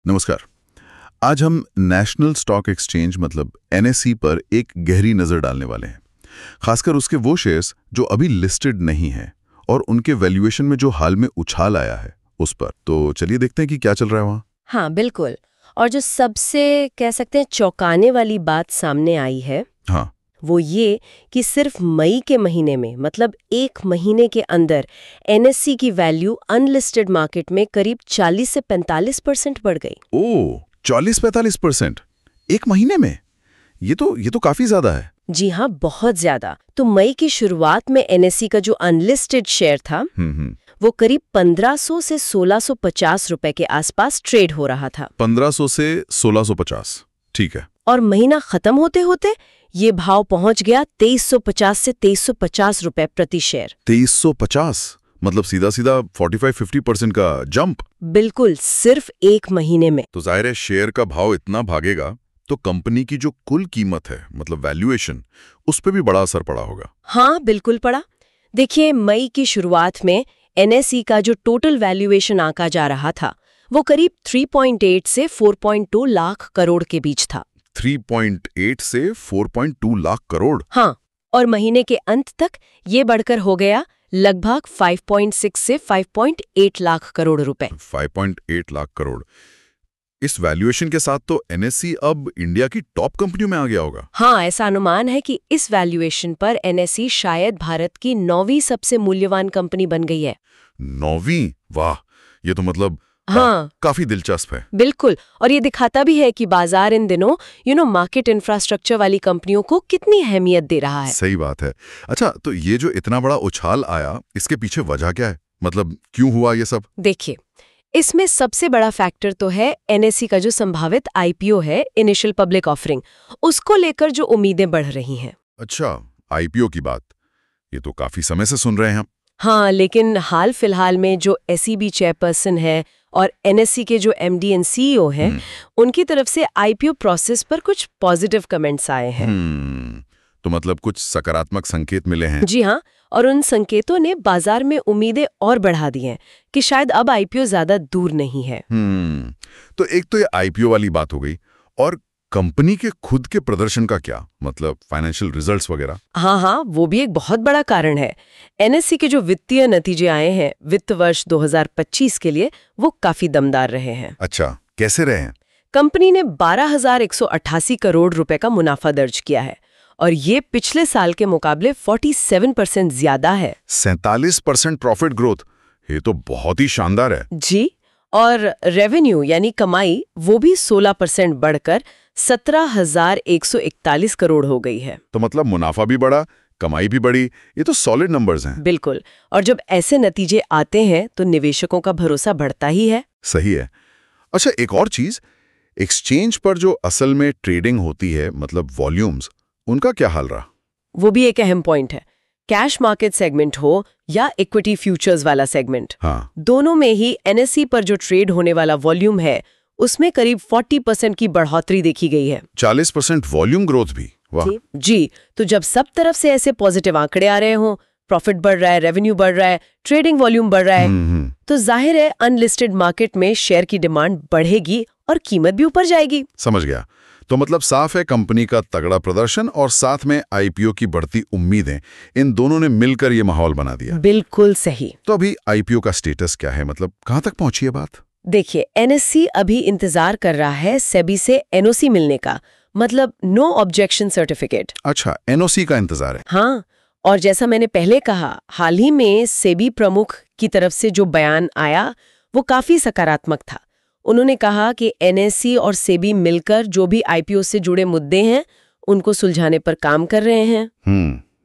नमस्कार। आज हम नेशनल स्टॉक एक्सचेंज मतलब एनएसई पर एक गहरी नजर डालने वाले हैं, खासकर उसके वो शेयर्स जो अभी लिस्टेड नहीं हैं और उनके वैल्यूएशन में जो हाल में उछाल आया है उस पर। तो चलिए देखते हैं कि क्या चल रहा है वहाँ। हाँ बिल्कुल। और जो सबसे कह सकते हैं चौंकाने वाली बात सामने आई है हाँ, वो ये कि सिर्फ मई के महीने में मतलब एक महीने के अंदर एनएससी की वैल्यू अनलिस्टेड मार्केट में करीब 40 से 45% बढ़ गई। ओ 40-45% एक महीने में? ये तो काफी ज्यादा है। जी हाँ, बहुत ज्यादा। तो मई की शुरुआत में एनएससी का जो अनलिस्टेड शेयर था वो करीब 1500 से 1650 रुपए के आसपास ट्रेड हो रहा था। 1500 से 1650, ठीक है। और महीना खत्म होते होते ये भाव पहुंच गया 2350 से 2350 रुपए प्रति शेयर। 2350 मतलब सीधा सीधा 45-50% का जंप। बिल्कुल, सिर्फ एक महीने में। तो जाहिर है शेयर का भाव इतना भागेगा तो कंपनी की जो कुल कीमत है मतलब वैल्यूएशन, उस पे भी बड़ा असर पड़ा होगा। हाँ बिल्कुल पड़ा। देखिए, मई की शुरुआत में एनएसई का जो टोटल वैल्यूएशन आंका जा रहा था वो करीब 3.8 से 4.2 लाख करोड़ के बीच था। 3.8 से 4.2 लाख करोड़। हाँ, और महीने के अंत तक ये बढ़कर हो गया लगभग 5.6 से 5.8 लाख करोड़ रुपए। 5.8 लाख करोड़। इस वैल्यूएशन के साथ तो एनएसई अब इंडिया की टॉप कंपनियों में आ गया होगा। हाँ, ऐसा अनुमान है कि इस वैल्यूएशन पर एनएसई शायद भारत की 9वीं सबसे मूल्यवान कंपनी बन गई है। 9वीं? वाह, ये तो मतलब हाँ काफी दिलचस्प है। बिल्कुल। और ये दिखाता भी है कि बाजार इन दिनों मार्केट इंफ्रास्ट्रक्चर वाली कंपनियों को कितनी अहमियत दे रहा है। सही बात है। अच्छा, तो ये जो इतना बड़ा उछाल आया, इसके पीछे वजह क्या है? मतलब क्यों हुआ ये सब? देखिए, इसमें सबसे बड़ा फैक्टर तो है एनएसई का जो संभावित आईपीओ है, इनिशियल पब्लिक ऑफरिंग, उसको लेकर जो उम्मीदें बढ़ रही हैं। अच्छा, आईपीओ की बात, ये तो काफी समय से सुन रहे हैं हम। हाँ, लेकिन हाल फिलहाल में जो एसईबी चेयरपर्सन है और एनएसई के जो एमडी एंड सीईओ हैं, उनकी तरफ से आईपीओ प्रोसेस पर कुछ पॉजिटिव कमेंट्स आए हैं। तो मतलब कुछ सकारात्मक संकेत मिले हैं। जी हाँ, और उन संकेतों ने बाजार में उम्मीदें और बढ़ा दी हैं कि शायद अब आईपीओ ज्यादा दूर नहीं है। तो एक तो ये आईपीओ वाली बात हो गई, और कंपनी के खुद के प्रदर्शन का क्या मतलब, फाइनेंशियल रिजल्ट्स वगैरह? हाँ, वो भी एक बहुत बड़ा कारण है। एनएसई के जो वित्तीय नतीजे आए हैं वित्त वर्ष 2025 के लिए, वो काफी दमदार रहे हैं। अच्छा, कैसे रहे हैं? कंपनी ने 12,188 करोड़ रुपए का मुनाफा दर्ज किया है और ये पिछले साल के मुकाबले 47% ज्यादा है। 47% प्रॉफिट ग्रोथ, ये तो बहुत ही शानदार है। जी, और रेवेन्यू यानी कमाई वो भी 16% बढ़कर 17,141 करोड़ हो गई है। तो मतलब मुनाफा भी बढ़ा, कमाई भी बढ़ी, ये तो सॉलिड नंबर्स हैं। बिल्कुल, और जब ऐसे नतीजे आते हैं तो निवेशकों का भरोसा बढ़ता ही है। सही है। अच्छा, एक और चीज, एक्सचेंज पर जो असल में ट्रेडिंग होती है मतलब वॉल्यूम्स, उनका क्या हाल रहा? वो भी एक अहम पॉइंट है। कैश मार्केट सेगमेंट हो या इक्विटी फ्यूचर्स वाला सेगमेंट, हाँ, दोनों में ही एनएसई पर जो ट्रेड होने वाला वॉल्यूम है उसमें करीब 40% की बढ़ोतरी देखी गई है। 40% वॉल्यूम ग्रोथ भी? वाह। जी, तो जब सब तरफ से ऐसे पॉजिटिव आंकड़े आ रहे हों, प्रॉफिट बढ़ रहा है, रेवेन्यू बढ़ रहा है, ट्रेडिंग वॉल्यूम बढ़ रहा है, तो जाहिर है अनलिस्टेड मार्केट में शेयर की डिमांड बढ़ेगी और कीमत भी ऊपर जाएगी। समझ गया। तो मतलब साफ है, कंपनी का तगड़ा प्रदर्शन और साथ में आईपीओ की बढ़ती उम्मीदें, इन दोनों ने मिलकर ये माहौल बना दिया। बिल्कुल सही। तो अभी आईपीओ का स्टेटस क्या है, मतलब कहां तक पहुंची है बात? देखिए, एनएसई अभी इंतजार कर रहा है सेबी से एनओसी मिलने का, मतलब नो ऑब्जेक्शन सर्टिफिकेट। अच्छा, एनओसी का इंतजार है। हाँ, और जैसा मैंने पहले कहा, हाल ही में सेबी प्रमुख की तरफ से जो बयान आया वो काफी सकारात्मक था। उन्होंने कहा कि एनएसई और सेबी मिलकर जो भी आईपीओ से जुड़े मुद्दे हैं उनको सुलझाने पर काम कर रहे हैं।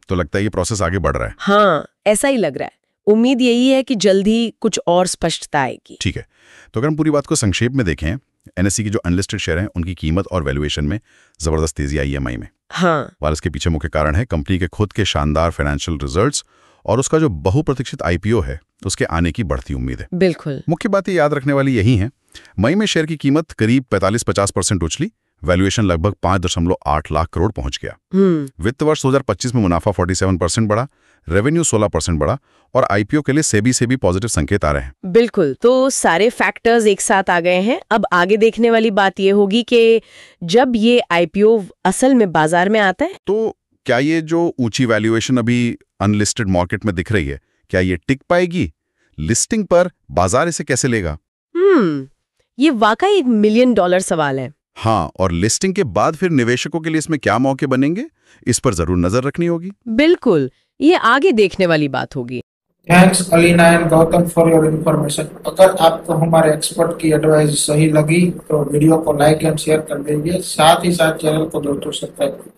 तो लगता है ये प्रोसेस आगे बढ़ रहा है। हाँ, ऐसा ही लग रहा है। उम्मीद यही है कि जल्द ही कुछ और स्पष्टता आएगी। ठीक है, तो अगर हम पूरी बात को संक्षेप में देखें, एनएसई की जो अनलिस्टेड शेयर हैं उनकी कीमत और वैल्यूएशन में जबरदस्त तेजी आई है मई में। हाँ, और इसके पीछे मुख्य कारण है कंपनी के खुद के शानदार फाइनेंशियल रिजल्ट्स और उसका जो बहुप्रतीक्षित आईपीओ है उसके आने की बढ़ती उम्मीद है। बिल्कुल। मुख्य बातें याद रखने वाली यही हैं। मई में शेयर की कीमत करीब 45-50% उछली, वैल्यूएशन लगभग 5.8 लाख करोड़ पहुंच गया। वित्त वर्ष 2025 में मुनाफा 47% बढ़ा, रेवेन्यू 16% बढ़ा और आईपीओ के लिए सेबी से भी पॉजिटिव संकेत आ रहे हैं। बिल्कुल, तो सारे फैक्टर्स एक साथ आ गए हैं। अब आगे देखने वाली बात ये होगी कि जब ये आईपीओ असल में बाजार में आता है तो क्या ये जो ऊंची वैल्यूएशन अभी अनलिस्टेड मार्केट में दिख रही है, क्या ये टिक पाएगी? लिस्टिंग पर बाजार इसे कैसे लेगा? ये वाकई $1 मिलियन सवाल है। हाँ, और लिस्टिंग के बाद फिर निवेशकों के लिए इसमें क्या मौके बनेंगे, इस पर जरूर नजर रखनी होगी। बिल्कुल, ये आगे देखने वाली बात होगी। Thanks Alina and Gautam for your information. अगर आपको हमारे एक्सपर्ट की एडवाइस सही लगी तो वीडियो को लाइक एंड शेयर कर दीजिए, साथ ही साथ चैनल को दोस्तों सब्सक्राइब